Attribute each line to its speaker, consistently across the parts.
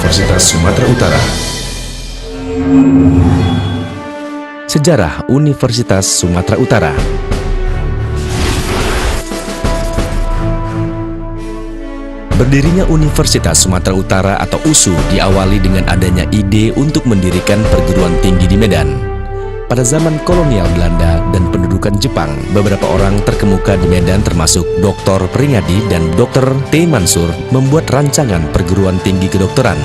Speaker 1: Universitas Sumatera Utara.
Speaker 2: Sejarah Universitas Sumatera Utara. Berdirinya Universitas Sumatera Utara atau USU diawali dengan adanya ide untuk mendirikan perguruan tinggi di Medan. Pada zaman kolonial Belanda dan pendudukan Jepang, beberapa orang terkemuka di Medan termasuk Dr. Pringadi dan Dr. T. Mansur membuat rancangan perguruan tinggi kedokteran.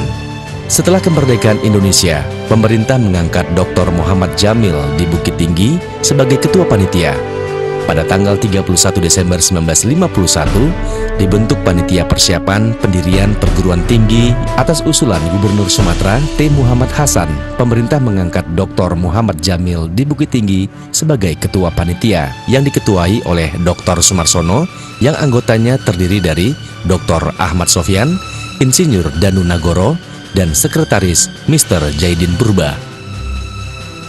Speaker 2: Setelah kemerdekaan Indonesia, pemerintah mengangkat Dr. Muhammad Jamil di Bukit Tinggi sebagai ketua panitia. Pada tanggal 31 Desember 1951, dibentuk panitia persiapan pendirian perguruan tinggi atas usulan Gubernur Sumatera T. Muhammad Hasan. Pemerintah mengangkat Dr. Muhammad Jamil di Bukit Tinggi sebagai ketua panitia yang diketuai oleh Dr. Sumarsono yang anggotanya terdiri dari Dr. Ahmad Sofyan, Insinyur Danu Nagoro, dan Sekretaris Mr. Jaidin Purba.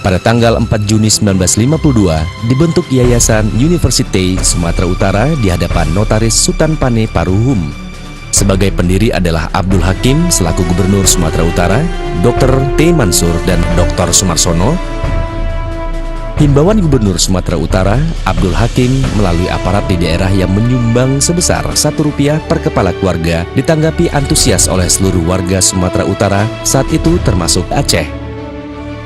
Speaker 2: Pada tanggal 4 Juni 1952, dibentuk Yayasan Université Sumatera Utara di hadapan Notaris Sutan Pane Paruhum. Sebagai pendiri adalah Abdul Hakim selaku Gubernur Sumatera Utara, Dr. T. Mansur, dan Dr. Sumarsono. Himbauan Gubernur Sumatera Utara, Abdul Hakim, melalui aparat di daerah yang menyumbang sebesar Rp1 per kepala keluarga ditanggapi antusias oleh seluruh warga Sumatera Utara saat itu termasuk Aceh.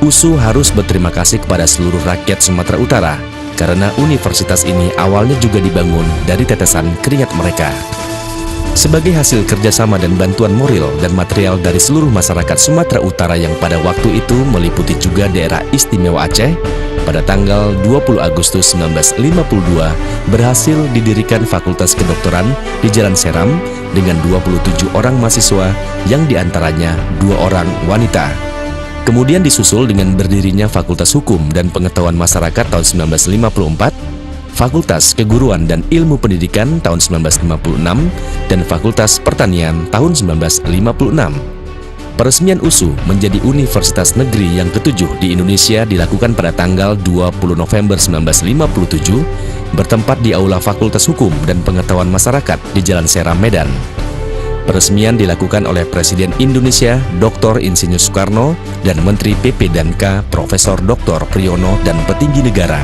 Speaker 2: USU harus berterima kasih kepada seluruh rakyat Sumatera Utara karena universitas ini awalnya juga dibangun dari tetesan keringat mereka. Sebagai hasil kerjasama dan bantuan moral dan material dari seluruh masyarakat Sumatera Utara yang pada waktu itu meliputi juga daerah istimewa Aceh, pada tanggal 20 Agustus 1952 berhasil didirikan Fakultas Kedokteran di Jalan Seram dengan 27 orang mahasiswa yang diantaranya 2 orang wanita. Kemudian disusul dengan berdirinya Fakultas Hukum dan Pengetahuan Masyarakat tahun 1954, Fakultas Keguruan dan Ilmu Pendidikan tahun 1956, dan Fakultas Pertanian tahun 1956. Peresmian USU menjadi Universitas Negeri yang ke-7 di Indonesia dilakukan pada tanggal 20 November 1957, bertempat di Aula Fakultas Hukum dan Pengetahuan Masyarakat di Jalan Seram, Medan. Peresmian dilakukan oleh Presiden Indonesia Dr. Insinyur Soekarno dan Menteri PP dan K Profesor Dr. Priyono dan petinggi negara.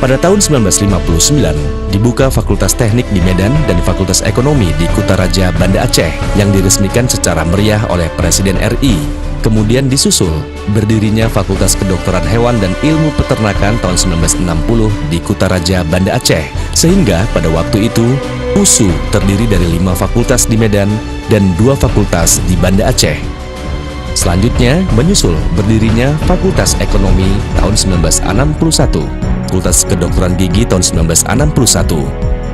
Speaker 2: Pada tahun 1959 dibuka Fakultas Teknik di Medan dan Fakultas Ekonomi di Kutaraja, Banda Aceh yang diresmikan secara meriah oleh Presiden RI. Kemudian disusul berdirinya Fakultas Kedokteran Hewan dan Ilmu Peternakan tahun 1960 di Kutaraja, Banda Aceh. Sehingga pada waktu itu USU terdiri dari 5 fakultas di Medan dan 2 fakultas di Banda Aceh. Selanjutnya menyusul berdirinya Fakultas Ekonomi tahun 1961, Fakultas Kedokteran Gigi tahun 1961,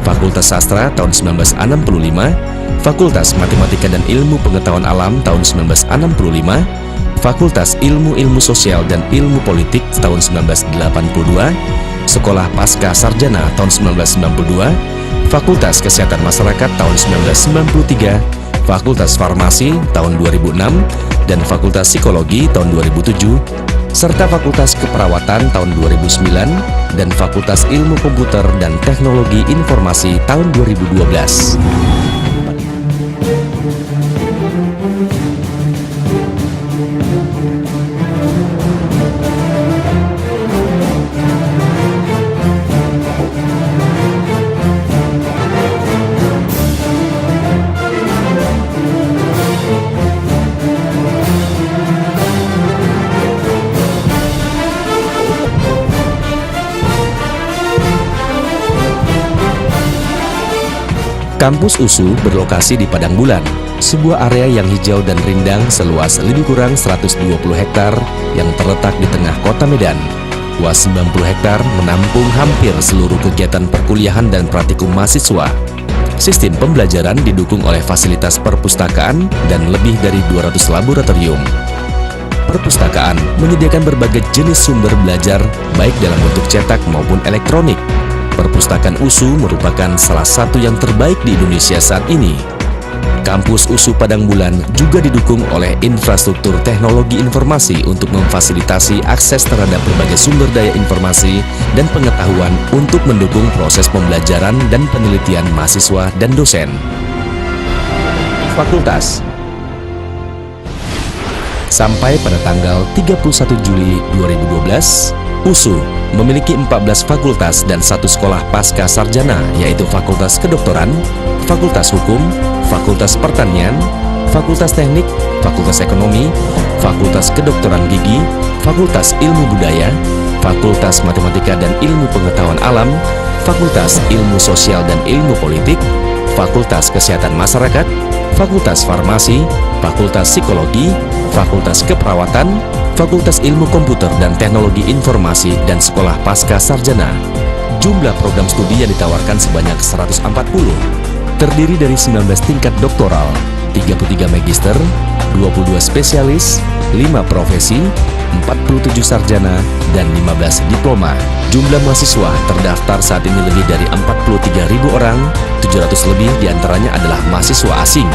Speaker 2: Fakultas Sastra tahun 1965, Fakultas Matematika dan Ilmu Pengetahuan Alam tahun 1965, Fakultas Ilmu Sosial dan Ilmu Politik tahun 1982, Sekolah Pasca Sarjana tahun 1992, Fakultas Kesehatan Masyarakat tahun 1993, Fakultas Farmasi tahun 2006, dan Fakultas Psikologi tahun 2007, serta Fakultas Keperawatan tahun 2009, dan Fakultas Ilmu Komputer dan Teknologi Informasi tahun 2012. Kampus USU berlokasi di Padang Bulan, sebuah area yang hijau dan rindang seluas lebih kurang 120 hektar yang terletak di tengah kota Medan. Luas 90 hektar menampung hampir seluruh kegiatan perkuliahan dan praktikum mahasiswa. Sistem pembelajaran didukung oleh fasilitas perpustakaan dan lebih dari 200 laboratorium. Perpustakaan menyediakan berbagai jenis sumber belajar baik dalam bentuk cetak maupun elektronik. Perpustakaan USU merupakan salah satu yang terbaik di Indonesia saat ini. Kampus USU Padang Bulan juga didukung oleh infrastruktur teknologi informasi untuk memfasilitasi akses terhadap berbagai sumber daya informasi dan pengetahuan untuk mendukung proses pembelajaran dan penelitian mahasiswa dan dosen. Fakultas Sampai pada tanggal 31 Juli 2012, USU memiliki 14 fakultas dan 1 sekolah pasca sarjana, yaitu Fakultas Kedokteran, Fakultas Hukum, Fakultas Pertanian, Fakultas Teknik, Fakultas Ekonomi, Fakultas Kedokteran Gigi, Fakultas Ilmu Budaya, Fakultas Matematika dan Ilmu Pengetahuan Alam, Fakultas Ilmu Sosial dan Ilmu Politik, Fakultas Kesehatan Masyarakat, Fakultas Farmasi, Fakultas Psikologi, Fakultas Keperawatan, Fakultas Ilmu Komputer dan Teknologi Informasi, dan Sekolah Pasca Sarjana. Jumlah program studi yang ditawarkan sebanyak 140, terdiri dari 19 tingkat doktoral, 33 magister, 22 spesialis, 5 profesi, 47 sarjana, dan 15 diploma. Jumlah mahasiswa terdaftar saat ini lebih dari 43.000 orang, 700 lebih diantaranya adalah mahasiswa asing.